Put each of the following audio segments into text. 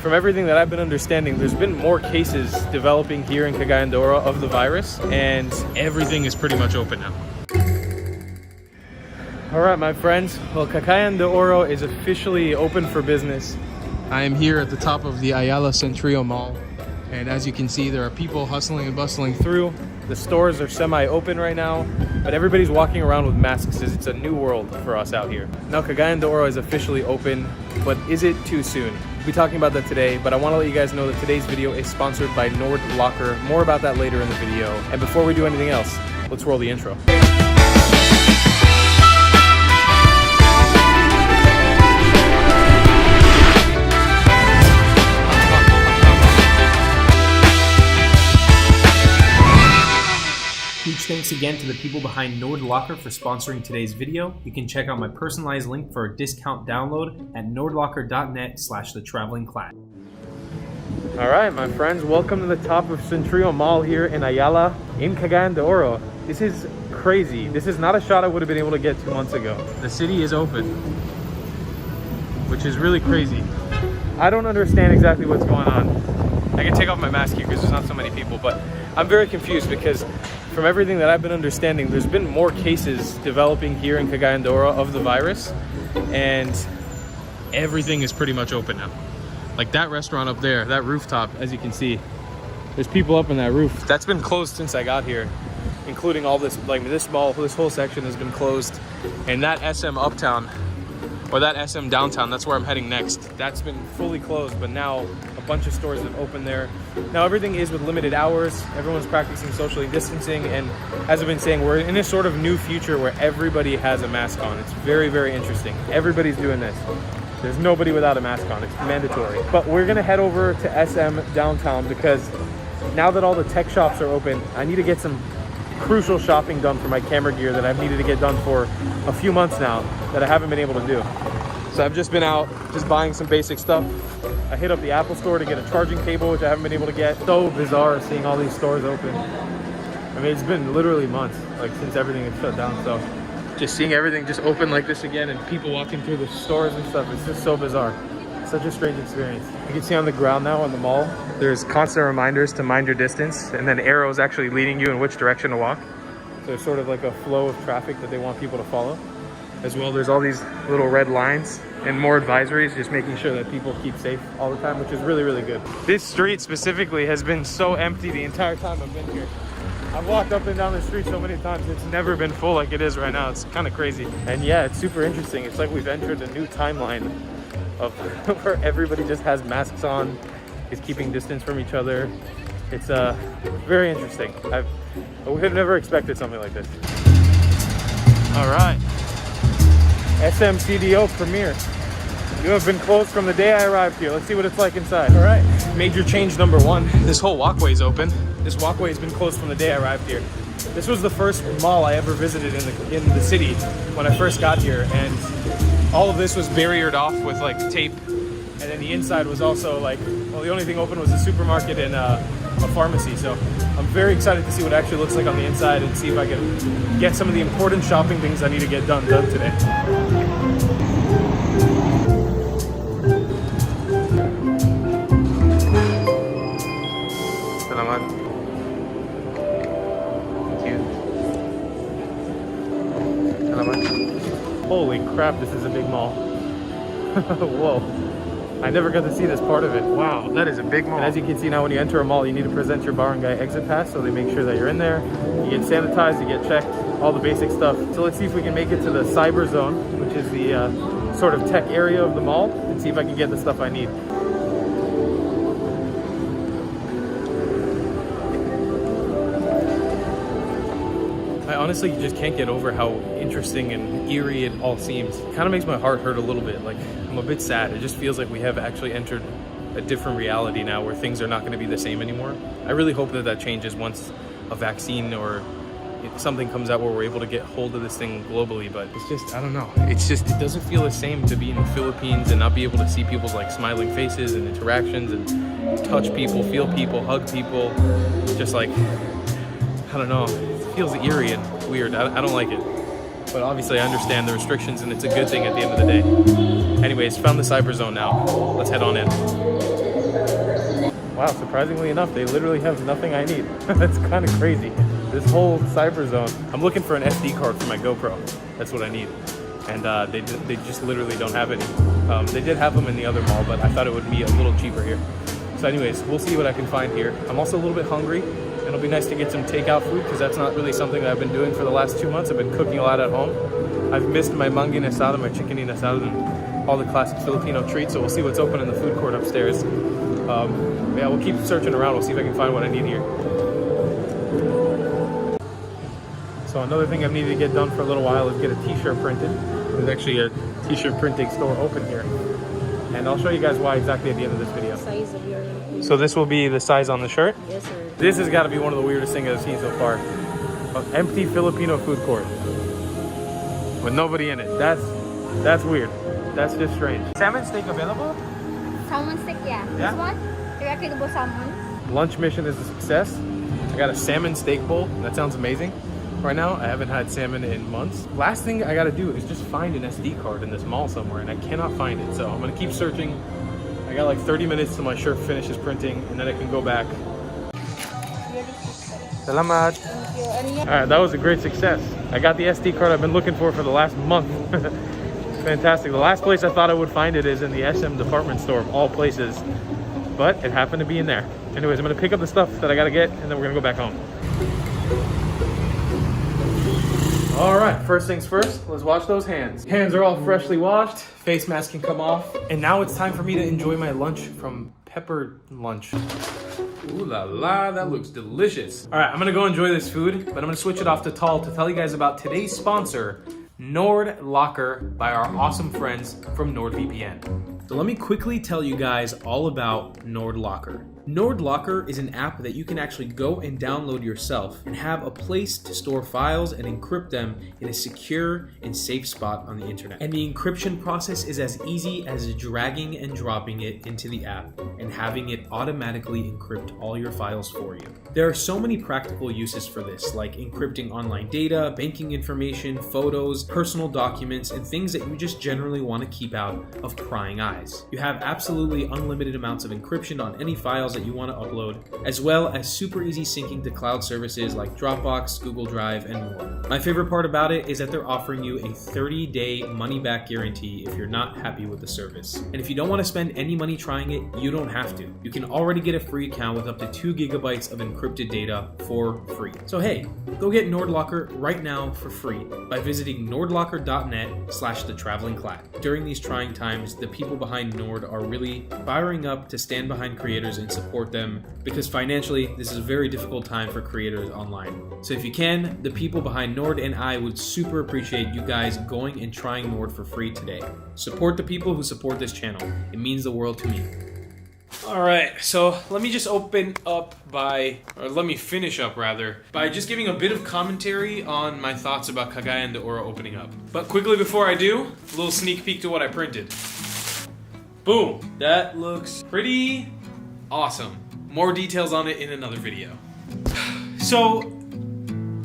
from everything that I've been understanding, there's been more cases developing here in Cagayan de Oro of the virus, and everything is pretty much open now. All right, my friends. Well, Cagayan de Oro is officially open for business. I am here at the top of the Ayala Centrio Mall, and as you can see, there are people hustling and bustling through. The stores are semi-open right now, but everybody's walking around with masks as it's a new world for us out here. Now, Cagayan de Oro is officially open, but is it too soon? We'll be talking about that today, but I want to let you guys know that today's video is sponsored by Nord Locker. More about that later in the video. And before we do anything else, let's roll the intro. Huge thanks again to the people behind Nord Locker for sponsoring today's video. You can check out my personalized link for a discount download at nordlocker.net/thetravelingclass. All right, my friends, welcome to the top of Centrio Mall here in Ayala in Cagayan de Oro. This is crazy. This is not a shot I would have been able to get 2 months ago. The city is open, which is really crazy. I don't understand exactly what's going on. I can take off my mask here because there's not so many people, but I'm very confused because from everything that I've been understanding, there's been more cases developing here in Cagayan de Oro of the virus, and everything is pretty much open now. Like that restaurant up there, that rooftop, as you can see, there's people up in that roof. That's been closed since I got here, including all this, like this mall, this whole section has been closed. And that SM Uptown, or that SM Downtown, that's where I'm heading next. That's been fully closed, but now a bunch of stores have opened there. Now everything is with limited hours. Everyone's practicing socially distancing, and as I've been saying, we're in a sort of new future where everybody has a mask on. It's very, very interesting. Everybody's doing this. There's nobody without a mask on. It's mandatory. But we're gonna head over to SM Downtown because now that all the tech shops are open, I need to get some crucial shopping done for my camera gear that I've needed to get done for a few months now that I haven't been able to do. So I've just been out just buying some basic stuff. I hit up the Apple store to get a charging cable, which I haven't been able to get. So bizarre seeing all these stores open. I mean, it's been literally months, like since everything is shut down. So just seeing everything just open like this again and people walking through the stores and stuff, it's just so bizarre. Such a strange experience. You can see on the ground now in the mall, there's constant reminders to mind your distance, and then arrows actually leading you in which direction to walk. So there's sort of like a flow of traffic that they want people to follow. As well, there's all these little red lines and more advisories, just making sure that people keep safe all the time, which is really, really good. This street specifically has been so empty the entire time I've been here. I've walked up and down the street so many times, it's never been full like it is right now. It's kind of crazy. And yeah, it's super interesting. It's like we've entered a new timeline of where everybody just has masks on, is keeping distance from each other. It's very interesting. I would have never expected something like this. All right, SMCDO premiere. You have been closed from the day I arrived here. Let's see what it's like inside. All right, major change number one. This whole walkway is open. This walkway has been closed from the day I arrived here. This was the first mall I ever visited in the city when I first got here, and all of this was barriered off with like tape, and then the inside was also like, well, the only thing open was a supermarket and a pharmacy. So I'm very excited to see what it actually looks like on the inside and see if I can get some of the important shopping things I need to get done today. Holy crap, this is a big mall. Whoa. I never got to see this part of it. Wow, that is a big mall. And as you can see now, when you enter a mall, you need to present your barangay exit pass, so they make sure that you're in there. You get sanitized, you get checked, all the basic stuff. So let's see if we can make it to the cyber zone, which is the sort of tech area of the mall, and see if I can get the stuff I need. I honestly just can't get over how interesting and eerie it all seems. It kind of makes my heart hurt a little bit. Like, I'm a bit sad. It just feels like we have actually entered a different reality now where things are not going to be the same anymore. I really hope that that changes once a vaccine or something comes out where we're able to get hold of this thing globally. But it's just, I don't know. It's just, it doesn't feel the same to be in the Philippines and not be able to see people's like smiling faces and interactions and touch people, feel people, hug people. Just like, I don't know. It feels eerie and weird. I don't like it. But obviously I understand the restrictions and it's a good thing at the end of the day. Anyways, found the cyber zone now. Let's head on in. Wow, surprisingly enough, they literally have nothing I need. That's kind of crazy. This whole cyber zone. I'm looking for an SD card for my GoPro. That's what I need. And they just literally don't have any. They did have them in the other mall, but I thought it would be a little cheaper here. So anyways, we'll see what I can find here. I'm also a little bit hungry. And it'll be nice to get some takeout food because that's not really something that I've been doing for the last 2 months. I've been cooking a lot at home. I've missed my mangin asado, my chicken asado, and all the classic Filipino treats. So we'll see what's open in the food court upstairs. Yeah, we'll keep searching around. We'll see if I can find what I need here. So another thing I've needed to get done for a little while is get a t-shirt printed. There's actually a t-shirt printing store open here. And I'll show you guys why exactly at the end of this video. Size of your... So this will be the size on the shirt? Yes, sir. This has got to be one of the weirdest things I've seen so far. An empty Filipino food court with nobody in it. That's weird. That's just strange. Salmon steak available? Salmon stick, yeah. Yeah? This one? Directly to salmon. Lunch mission is a success. I got a salmon steak bowl. That sounds amazing. Right now, I haven't had salmon in months. Last thing I gotta do is just find an SD card in this mall somewhere, and I cannot find it. So I'm gonna keep searching. I got like 30 minutes till my shirt finishes printing, and then I can go back. Salamat. All right, that was a great success. I got the SD card I've been looking for the last month. Fantastic. The last place I thought I would find it is in the SM department store of all places, but it happened to be in there. Anyways, I'm gonna pick up the stuff that I gotta get, and then we're gonna go back home. All right, first things first, let's wash those hands. Hands are all freshly washed, face mask can come off, and now it's time for me to enjoy my lunch from Pepper Lunch. Ooh la la, that looks delicious. All right, I'm gonna go enjoy this food, but I'm gonna switch it off to Tal to tell you guys about today's sponsor, Nord Locker, by our awesome friends from NordVPN. So let me quickly tell you guys all about Nord Locker. Nord Locker is an app that you can actually go and download yourself and have a place to store files and encrypt them in a secure and safe spot on the internet. And the encryption process is as easy as dragging and dropping it into the app and having it automatically encrypt all your files for you. There are so many practical uses for this, like encrypting online data, banking information, photos, personal documents, and things that you just generally want to keep out of prying eyes. You have absolutely unlimited amounts of encryption on any files that you want to upload, as well as super easy syncing to cloud services like Dropbox, Google Drive, and more. My favorite part about it is that they're offering you a 30-day money-back guarantee if you're not happy with the service. And if you don't want to spend any money trying it, you don't have to. You can already get a free account with up to 2 gigabytes of encrypted data for free. So hey, go get Nord Locker right now for free by visiting nordlocker.net/thetravelingclad. During these trying times, the people behind Nord are really firing up to stand behind creators and support them, because financially, this is a very difficult time for creators online. So if you can, the people behind Nord and I would super appreciate you guys going and trying Nord for free today. Support the people who support this channel. It means the world to me. All right, so let me just let me finish up by just giving a bit of commentary on my thoughts about Cagayan de Oro opening up. But quickly before I do, a little sneak peek to what I printed. Boom, that looks pretty awesome. More details on it in another video. So,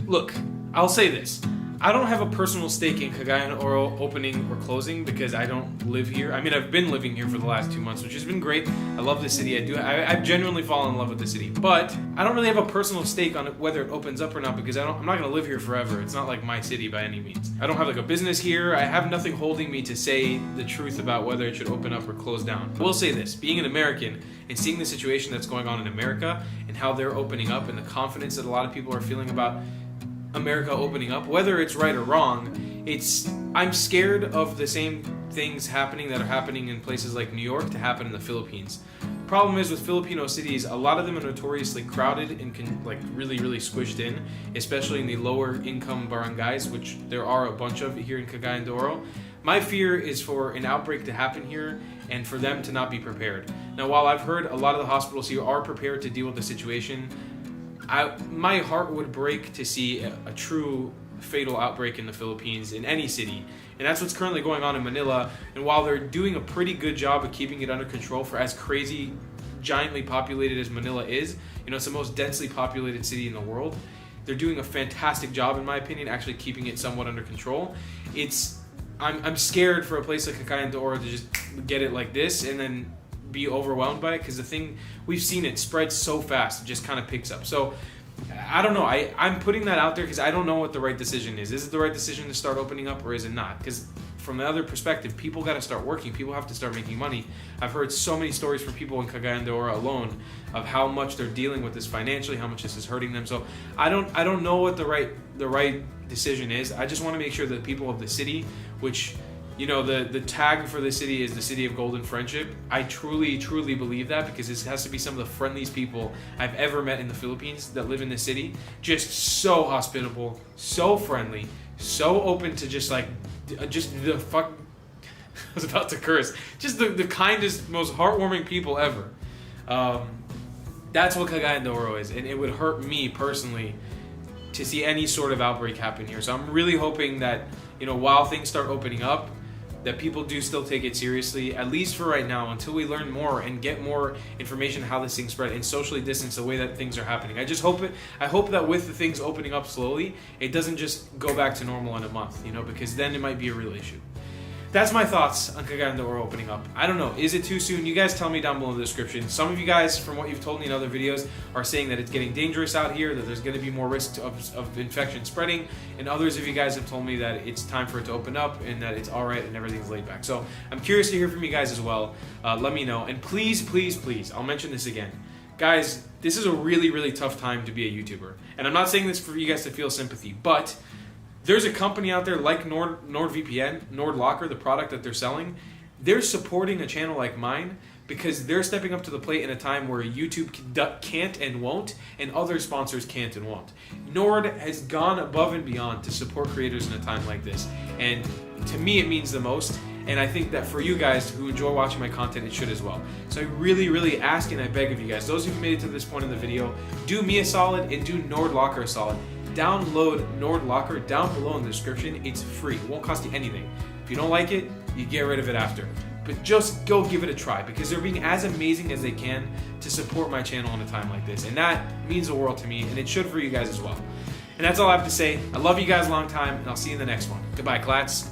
look, I'll say this. I don't have a personal stake in Cagayan de Oro opening or closing because I don't live here. I mean, I've been living here for the last 2 months, which has been great. I love the city. I've genuinely fallen in love with the city. But I don't really have a personal stake on it, whether it opens up or not, because I'm not going to live here forever. It's not like my city by any means. I don't have like a business here. I have nothing holding me to say the truth about whether it should open up or close down. I will say this, being an American and seeing the situation that's going on in America and how they're opening up and the confidence that a lot of people are feeling about America opening up, whether it's right or wrong, I'm scared of the same things happening that are happening in places like New York to happen in the Philippines. Problem is with Filipino cities, a lot of them are notoriously crowded and really squished in, especially in the lower income barangays, which there are a bunch of here in Cagayan de Oro. My fear is for an outbreak to happen here and for them to not be prepared. Now, while I've heard a lot of the hospitals here are prepared to deal with the situation, my heart would break to see a true fatal outbreak in the Philippines, in any city. And that's what's currently going on in Manila. And while they're doing a pretty good job of keeping it under control for as crazy, giantly populated as Manila is, it's the most densely populated city in the world. They're doing a fantastic job, in my opinion, actually keeping it somewhat under control. I'm scared for a place like Cagayan de Oro to just get it like this and then be overwhelmed by it, because the thing, we've seen it spread so fast, it just kind of picks up. So I don't know. I'm putting that out there because I don't know what the right decision is. Is it the right decision to start opening up, or is it not? Because from the other perspective, people got to start working. People have to start making money. I've heard so many stories from people in Cagayan de Oro alone of how much they're dealing with this financially, how much this is hurting them. So I don't know what the right decision is. I just want to make sure that the people of the city, which, you know, the tag for the city is the city of golden friendship. I truly believe that, because this has to be some of the friendliest people I've ever met in the Philippines that live in this city. Just so hospitable, so friendly, so open to just the fuck. I was about to curse. Just the kindest, most heartwarming people ever. That's what Cagayan de Oro is, and it would hurt me personally to see any sort of outbreak happen here. So I'm really hoping that, you know, while things start opening up, that people do still take it seriously, at least for right now, until we learn more and get more information how this thing spread and socially distance the way that things are happening. I hope that with the things opening up slowly, it doesn't just go back to normal in a month, you know, because then it might be a real issue. That's my thoughts on Cagayan de Oro opening up. I don't know. Is it too soon? You guys tell me down below in the description. Some of you guys, from what you've told me in other videos, are saying that it's getting dangerous out here, that there's going to be more risk of infection spreading, and others of you guys have told me that it's time for it to open up and that it's all right and everything's laid back. So I'm curious to hear from you guys as well. Let me know. And please, I'll mention this again. Guys, this is a really tough time to be a YouTuber. And I'm not saying this for you guys to feel sympathy, but there's a company out there like NordVPN, NordLocker, the product that they're selling. They're supporting a channel like mine because they're stepping up to the plate in a time where YouTube can't and won't, and other sponsors can't and won't. Nord has gone above and beyond to support creators in a time like this. And to me, it means the most. And I think that for you guys who enjoy watching my content, it should as well. So I really ask and I beg of you guys, those who've made it to this point in the video, do me a solid and do NordLocker a solid. Download NordLocker down below in the description. It's free. It won't cost you anything. If you don't like it, you get rid of it after. But just go give it a try, because they're being as amazing as they can to support my channel in a time like this. And that means the world to me, and it should for you guys as well. And that's all I have to say. I love you guys a long time, and I'll see you in the next one. Goodbye, Clats.